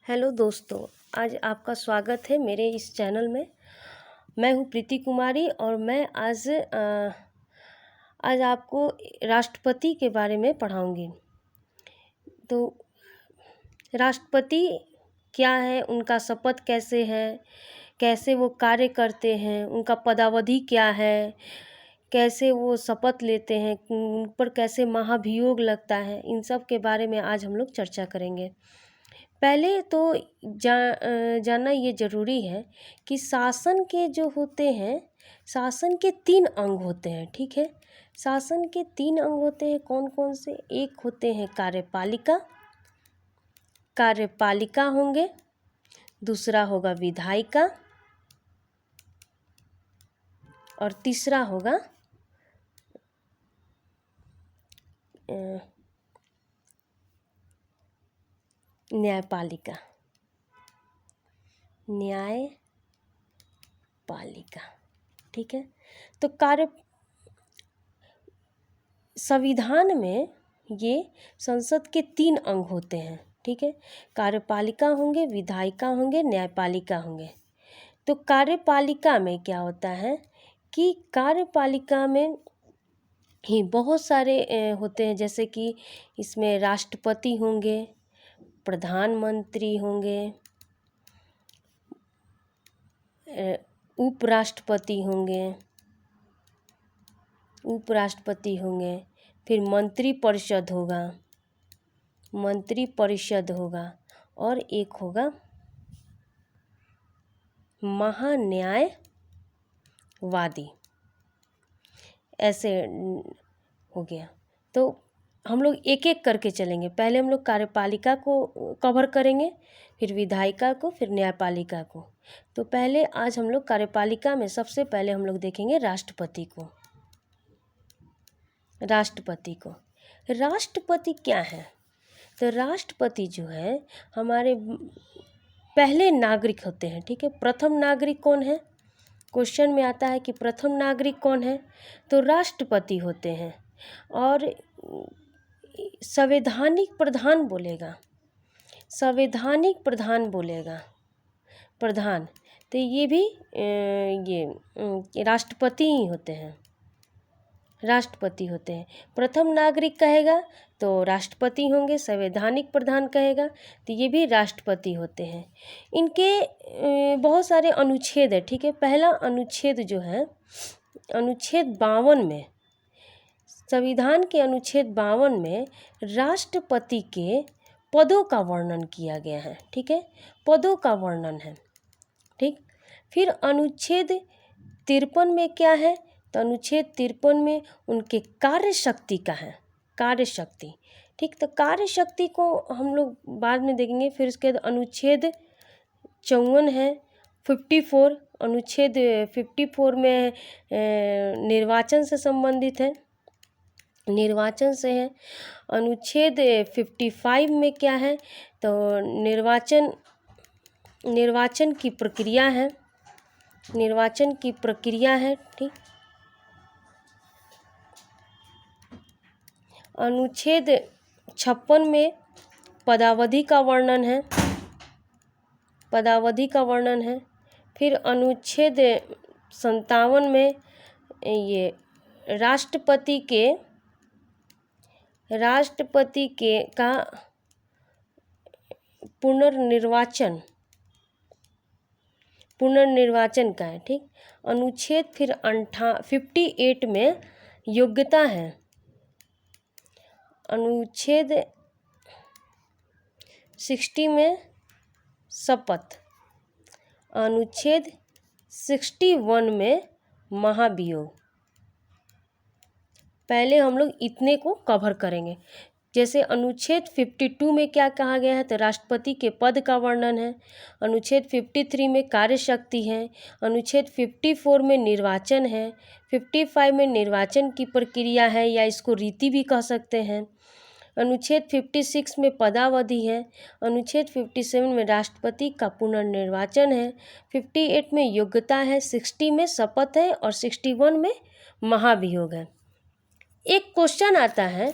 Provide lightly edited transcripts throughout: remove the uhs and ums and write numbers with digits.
Hello दोस्तों, आज आपका स्वागत है मेरे इस चैनल में। मैं हूँ प्रीति कुमारी और मैं आज आपको राष्ट्रपति के बारे में पढ़ाऊँगी। तो राष्ट्रपति क्या है, उनका शपथ कैसे है, कैसे वो कार्य करते हैं, उनका पदावधि क्या है, कैसे वो शपथ लेते हैं, उन पर कैसे महाभियोग लगता है, इन सब के बारे में आज हम लोग चर्चा करेंगे। पहले तो जानना ये ज़रूरी है कि शासन के जो होते हैं, शासन के 3 अंग होते हैं। ठीक है, शासन के 3 अंग होते हैं। कौन कौन से? एक होते हैं कार्यपालिका होंगे, दूसरा होगा विधायिका और तीसरा होगा न्यायपालिका। ठीक है, तो संविधान में ये संसद के 3 अंग होते हैं। ठीक है, कार्यपालिका होंगे, विधायिका होंगे, न्यायपालिका होंगे। तो कार्यपालिका में क्या होता है कि कार्यपालिका में ही बहुत सारे होते हैं, जैसे कि इसमें राष्ट्रपति होंगे, प्रधानमंत्री होंगे, उपराष्ट्रपति होंगे, फिर मंत्री परिषद होगा और एक होगा महान्यायवादी। ऐसे हो गया। तो हम लोग एक एक करके चलेंगे। पहले हम लोग कार्यपालिका को कवर करेंगे, फिर विधायिका को, फिर न्यायपालिका को। तो पहले आज हम लोग कार्यपालिका में सबसे पहले हम लोग देखेंगे राष्ट्रपति को। राष्ट्रपति क्या है? तो राष्ट्रपति जो है हमारे पहले नागरिक होते हैं। ठीक है, प्रथम नागरिक कौन है? क्वेश्चन में आता है कि प्रथम नागरिक कौन है, तो राष्ट्रपति होते हैं। और संवैधानिक प्रधान बोलेगा प्रधान, तो ये भी राष्ट्रपति ही होते हैं। प्रथम नागरिक कहेगा तो राष्ट्रपति होंगे, संवैधानिक प्रधान कहेगा तो ये भी राष्ट्रपति होते हैं। इनके बहुत सारे अनुच्छेद है। ठीक है, पहला अनुच्छेद जो है अनुच्छेद 52 में, संविधान के अनुच्छेद 52 में राष्ट्रपति के पदों का वर्णन किया गया है। ठीक है, पदों का वर्णन है। ठीक, फिर अनुच्छेद 53 में क्या है? तो अनुच्छेद 53 में उनके कार्यशक्ति का है, कार्यशक्ति। ठीक, तो कार्यशक्ति को हम लोग बाद में देखेंगे। फिर उसके बाद अनुच्छेद 54 है, 54। अनुच्छेद 54 में निर्वाचन से संबंधित है, निर्वाचन से है। अनुच्छेद 55 में क्या है? तो निर्वाचन की प्रक्रिया है। ठीक, अनुच्छेद 56 में पदावधि का वर्णन है। फिर अनुच्छेद 57 में ये राष्ट्रपति के का पुनर्निर्वाचन का है। ठीक, अनुच्छेद फिर 58 में योग्यता है। अनुच्छेद 60 में शपथ, अनुच्छेद 61 में महाभियोग। पहले हम लोग इतने को कवर करेंगे। जैसे अनुच्छेद 52 में क्या कहा गया है? तो राष्ट्रपति के पद का वर्णन है। अनुच्छेद 53 में कार्यशक्ति है। अनुच्छेद 54 में निर्वाचन है। 55 में निर्वाचन की प्रक्रिया है, या इसको रीति भी कह सकते हैं। अनुच्छेद 56 में पदावधि है। अनुच्छेद 57 में राष्ट्रपति का पुनर्निर्वाचन है। 58 में योग्यता है, 60 में शपथ है और 61 में महाभियोग है। एक क्वेश्चन आता है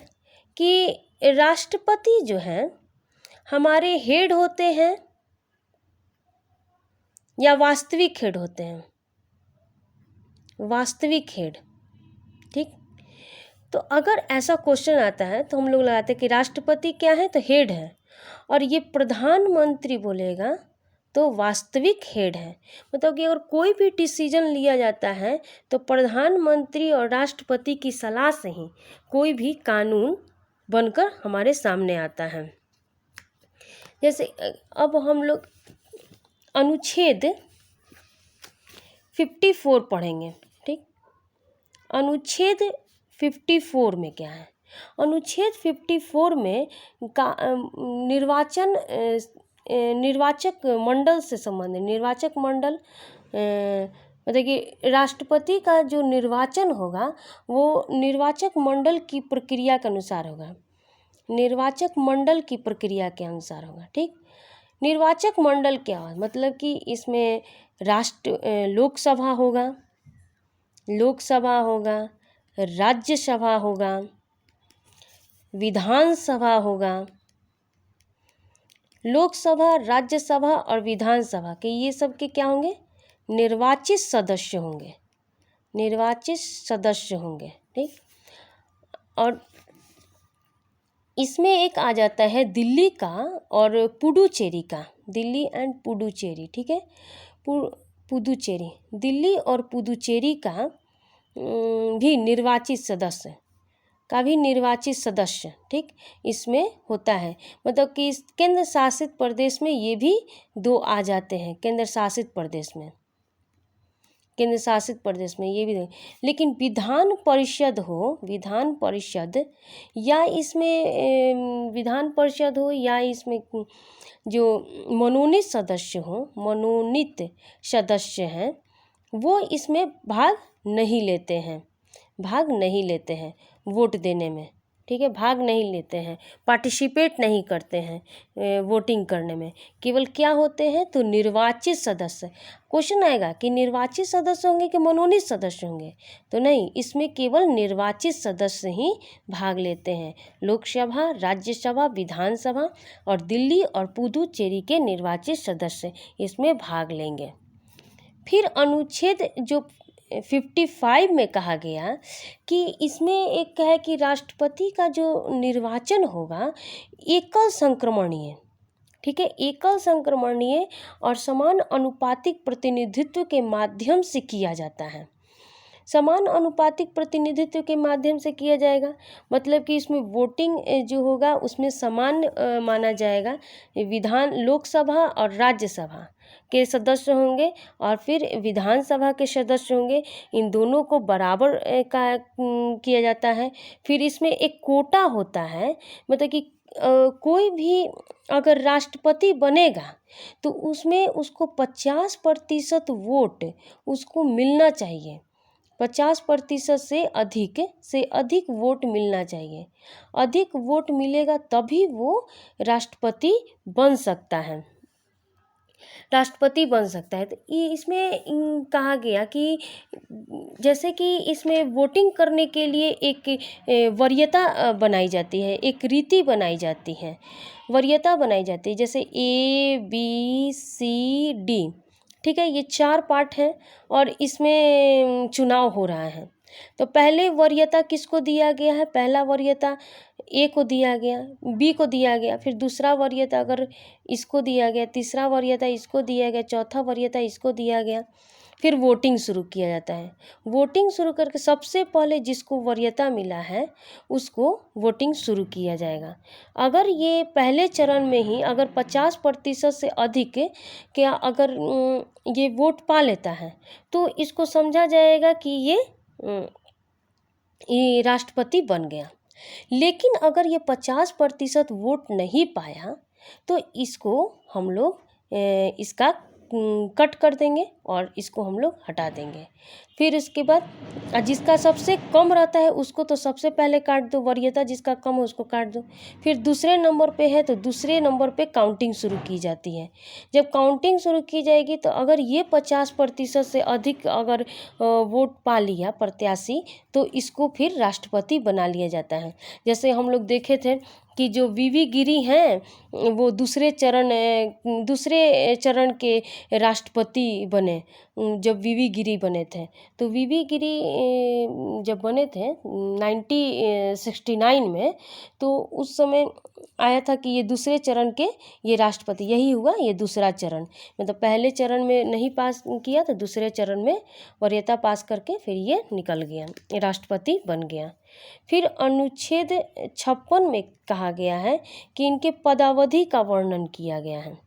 कि राष्ट्रपति जो है हमारे हेड होते हैं या वास्तविक हेड होते हैं, वास्तविक हेड। ठीक, तो अगर ऐसा क्वेश्चन आता है तो हम लोग लगाते हैं कि राष्ट्रपति क्या है, तो हेड है, और ये प्रधानमंत्री बोलेगा तो वास्तविक हेड है। मतलब कि अगर कोई भी डिसीजन लिया जाता है तो प्रधानमंत्री और राष्ट्रपति की सलाह से ही कोई भी कानून बनकर हमारे सामने आता है। जैसे अब हम लोग अनुच्छेद 54 पढ़ेंगे। ठीक, अनुच्छेद 54 में क्या है? अनुच्छेद 54 में निर्वाचक मंडल से संबंधित, निर्वाचक मंडल मतलब कि राष्ट्रपति का जो निर्वाचन होगा वो निर्वाचक मंडल की प्रक्रिया के अनुसार होगा, निर्वाचक मंडल की प्रक्रिया के अनुसार होगा। ठीक, निर्वाचक मंडल क्या है? मतलब कि इसमें लोकसभा होगा, लोकसभा होगा, राज्यसभा होगा, विधानसभा होगा। लोकसभा, राज्यसभा और विधानसभा के ये सब के क्या होंगे? निर्वाचित सदस्य होंगे, निर्वाचित सदस्य होंगे। ठीक, और इसमें एक आ जाता है दिल्ली का और पुडुचेरी का, दिल्ली एंड पुडुचेरी। ठीक है, पुडुचेरी, दिल्ली और पुडुचेरी का भी निर्वाचित सदस्य का भी निर्वाचित सदस्य, ठीक, इसमें होता है। मतलब कि इस केंद्र शासित प्रदेश में ये भी दो आ जाते हैं, केंद्र शासित प्रदेश में, केंद्र शासित प्रदेश में ये भी। लेकिन विधान परिषद हो, विधान परिषद या इसमें विधान परिषद हो या इसमें जो मनोनीत सदस्य हो, मनोनीत सदस्य हैं वो इसमें भाग नहीं लेते हैं, भाग नहीं लेते हैं वोट देने में। ठीक है, भाग नहीं लेते हैं, पार्टिसिपेट नहीं करते हैं वोटिंग करने में। केवल क्या होते हैं, तो निर्वाचित सदस्य। क्वेश्चन आएगा कि निर्वाचित सदस्य होंगे कि मनोनीत सदस्य होंगे, तो नहीं, इसमें केवल निर्वाचित सदस्य ही भाग लेते हैं। लोकसभा, राज्यसभा, विधानसभा और दिल्ली और पुडुचेरी के निर्वाचित सदस्य इसमें भाग लेंगे। फिर अनुच्छेद जो 55 में कहा गया कि इसमें एक है कि राष्ट्रपति का जो निर्वाचन होगा एकल संक्रमणीय, ठीक है, एकल संक्रमणीय और समान अनुपातिक प्रतिनिधित्व के माध्यम से किया जाता है। समान अनुपातिक प्रतिनिधित्व के माध्यम से किया जाएगा, मतलब कि इसमें वोटिंग जो होगा उसमें समान माना जाएगा। लोकसभा और राज्यसभा के सदस्य होंगे और फिर विधानसभा के सदस्य होंगे, इन दोनों को बराबर का किया जाता है। फिर इसमें एक कोटा होता है, मतलब कि कोई भी अगर राष्ट्रपति बनेगा तो उसमें उसको 50% वोट उसको मिलना चाहिए, 50% से अधिक वोट मिलना चाहिए। अधिक वोट मिलेगा तभी वो राष्ट्रपति बन सकता है, राष्ट्रपति बन सकता है। तो ये इसमें कहा गया कि जैसे कि इसमें वोटिंग करने के लिए एक वरीयता बनाई जाती है, एक रीति बनाई जाती है, वरीयता बनाई जाती है। जैसे ABCD, ठीक है, ये 4 पार्ट हैं और इसमें चुनाव हो रहा है। तो पहले वरीयता किसको दिया गया है? पहला वरीयता ए को दिया गया, बी को दिया गया, फिर दूसरा वरीयता अगर इसको दिया गया, तीसरा वरीयता इसको दिया गया, चौथा वरीयता इसको दिया गया। फिर वोटिंग शुरू किया जाता है। वोटिंग शुरू करके सबसे पहले जिसको वरीयता मिला है उसको वोटिंग शुरू किया जाएगा। अगर ये पहले चरण में ही अगर 50% से अधिक क्या अगर ये वोट पा लेता है तो इसको समझा जाएगा कि ये राष्ट्रपति बन गया। लेकिन अगर ये 50% वोट नहीं पाया तो इसको हम लोग इसका कट कर देंगे और इसको हम लोग हटा देंगे। फिर इसके बाद जिसका सबसे कम रहता है उसको तो सबसे पहले काट दो, वरीयता जिसका कम है उसको काट दो। फिर दूसरे नंबर पे है तो दूसरे नंबर पे काउंटिंग शुरू की जाती है। जब काउंटिंग शुरू की जाएगी तो अगर ये 50% से अधिक अगर वोट पा लिया प्रत्याशी तो इसको फिर राष्ट्रपति बना लिया जाता है। जैसे हम लोग देखे थे कि जो वीवी गिरी हैं वो दूसरे चरण के राष्ट्रपति बने। जब वीवी गिरी बने थे, तो वीवी गिरी जब बने थे 1969 में, तो उस समय आया था कि ये दूसरे चरण के ये राष्ट्रपति, यही हुआ ये दूसरा चरण, मतलब पहले चरण में नहीं पास किया तो दूसरे चरण में वरीयता पास करके फिर ये निकल गया, ये राष्ट्रपति बन गया। फिर अनुच्छेद 56 में कहा गया है कि इनके पदावधि का वर्णन किया गया है।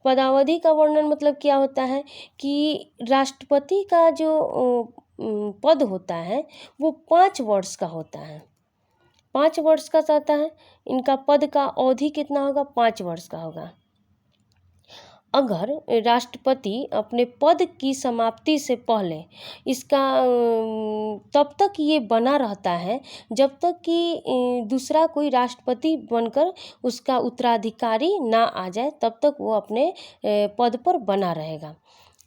पदावधि का वर्णन मतलब क्या होता है कि राष्ट्रपति का जो पद होता है वो 5 वर्ष का होता है, 5 वर्ष का होता है। इनका पद का अवधि कितना होगा? 5 वर्ष का होगा। अगर राष्ट्रपति अपने पद की समाप्ति से पहले इसका तब तक ये बना रहता है जब तक कि दूसरा कोई राष्ट्रपति बनकर उसका उत्तराधिकारी ना आ जाए, तब तक वो अपने पद पर बना रहेगा।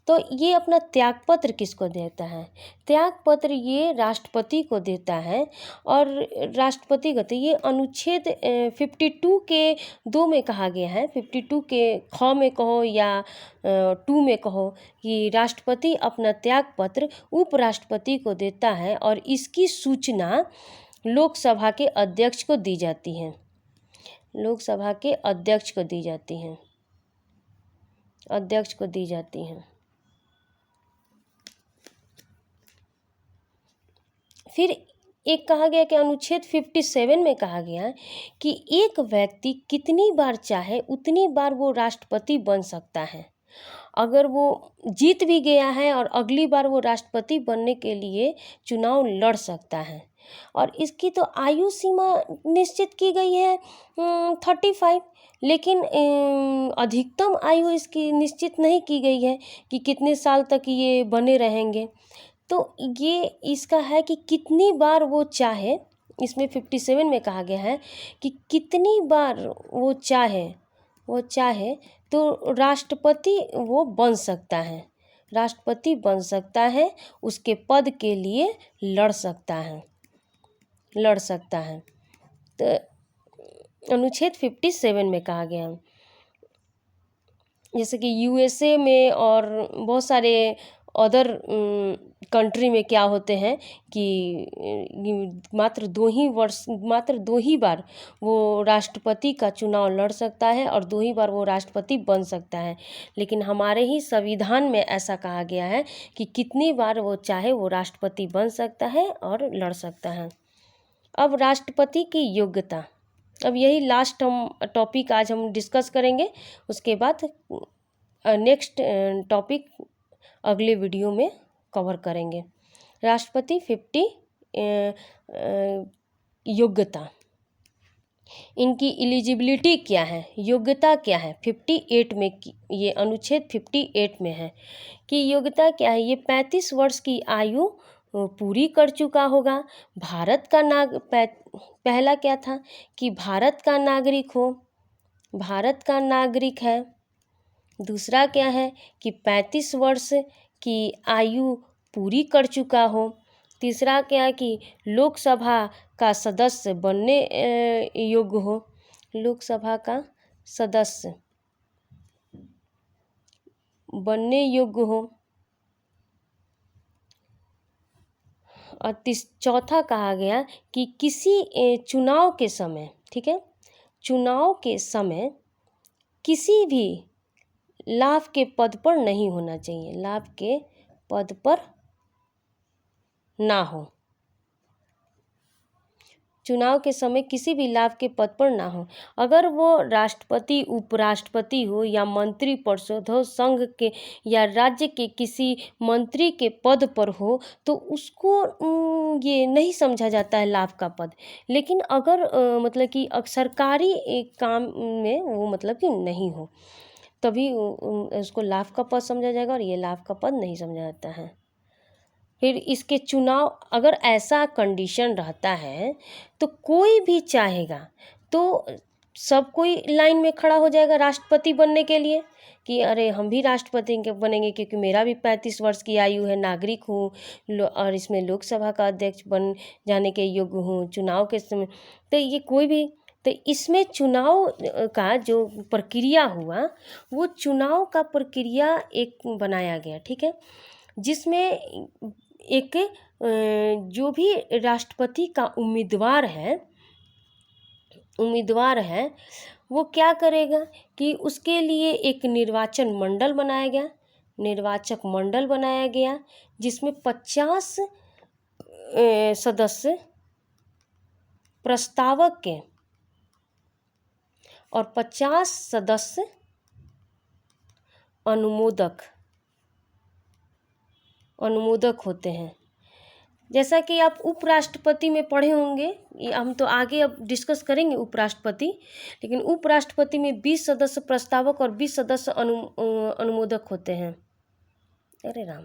तो ये अपना त्यागपत्र किसको देता है? त्यागपत्र ये राष्ट्रपति को देता है। और राष्ट्रपति को ये अनुच्छेद 52 के 2 में कहा गया है, 52 के ख में कहो या 2 में कहो, कि राष्ट्रपति अपना त्यागपत्र उपराष्ट्रपति को देता है और इसकी सूचना लोकसभा के अध्यक्ष को दी जाती है, लोकसभा के अध्यक्ष को दी जाती है, अध्यक्ष को दी जाती है। फिर एक कहा गया कि अनुच्छेद 57 में कहा गया कि एक व्यक्ति कितनी बार चाहे उतनी बार वो राष्ट्रपति बन सकता है। अगर वो जीत भी गया है और अगली बार वो राष्ट्रपति बनने के लिए चुनाव लड़ सकता है। और इसकी तो आयु सीमा निश्चित की गई है 35, लेकिन अधिकतम आयु इसकी निश्चित नहीं की गई है कि कितने साल तक ये बने रहेंगे। तो ये इसका है कि कितनी बार वो चाहे, इसमें 57 में कहा गया है कि कितनी बार वो चाहे तो राष्ट्रपति वो बन सकता है, राष्ट्रपति बन सकता है, उसके पद के लिए लड़ सकता है। तो अनुच्छेद 57 में कहा गया, जैसे कि यूएसए में और बहुत सारे अदर कंट्री में क्या होते हैं कि मात्र 2 ही बार वो राष्ट्रपति का चुनाव लड़ सकता है और 2 ही बार वो राष्ट्रपति बन सकता है। लेकिन हमारे ही संविधान में ऐसा कहा गया है कि कितनी बार वो चाहे वो राष्ट्रपति बन सकता है और लड़ सकता है। अब राष्ट्रपति की योग्यता, अब यही लास्ट टॉपिक आज हम डिस्कस करेंगे, उसके बाद नेक्स्ट टॉपिक अगले वीडियो में कवर करेंगे। राष्ट्रपति 50 योग्यता, इनकी एलिजिबिलिटी क्या है, योग्यता क्या है, 58 में ये अनुच्छेद 58 में है कि योग्यता क्या है। ये 35 वर्ष की आयु पूरी कर चुका होगा, भारत का पहला क्या था कि भारत का नागरिक हो, भारत का नागरिक है। दूसरा क्या है कि 35 वर्ष की आयु पूरी कर चुका हो। तीसरा क्या है कि लोकसभा का सदस्य बनने योग्य हो, लोकसभा का सदस्य बनने योग्य हो। और चौथा कहा गया कि किसी चुनाव के समय, ठीक है, चुनाव के समय किसी भी लाभ के पद पर नहीं होना चाहिए, लाभ के पद पर ना हो, चुनाव के समय किसी भी लाभ के पद पर ना हो। अगर वो राष्ट्रपति, उपराष्ट्रपति हो या मंत्री परिषद हो, संघ के या राज्य के किसी मंत्री के पद पर हो, तो उसको ये नहीं समझा जाता है लाभ का पद। लेकिन अगर मतलब कि सरकारी एक काम में वो मतलब कि नहीं हो, तभी उसको लाभ का पद समझा जाएगा और ये लाभ का पद नहीं समझा जाता है। फिर इसके चुनाव, अगर ऐसा कंडीशन रहता है तो कोई भी चाहेगा तो सब कोई लाइन में खड़ा हो जाएगा राष्ट्रपति बनने के लिए कि अरे हम भी राष्ट्रपति बनेंगे क्योंकि मेरा भी 35 वर्ष की आयु है, नागरिक हूँ और इसमें लोकसभा का अध्यक्ष बन जाने के योग्य हूँ चुनाव के समय। तो ये कोई भी, तो इसमें चुनाव का जो प्रक्रिया हुआ वो चुनाव का प्रक्रिया एक बनाया गया, ठीक है, जिसमें एक जो भी राष्ट्रपति का उम्मीदवार है वो क्या करेगा कि उसके लिए एक निर्वाचक मंडल बनाया गया जिसमें 50 सदस्य प्रस्तावक के और 50 सदस्य अनुमोदक होते हैं। जैसा कि आप उपराष्ट्रपति में पढ़े होंगे, हम तो आगे अब डिस्कस करेंगे उपराष्ट्रपति, लेकिन उपराष्ट्रपति में 20 सदस्य प्रस्तावक और 20 सदस्य अनुमोदक होते हैं। अरे राम।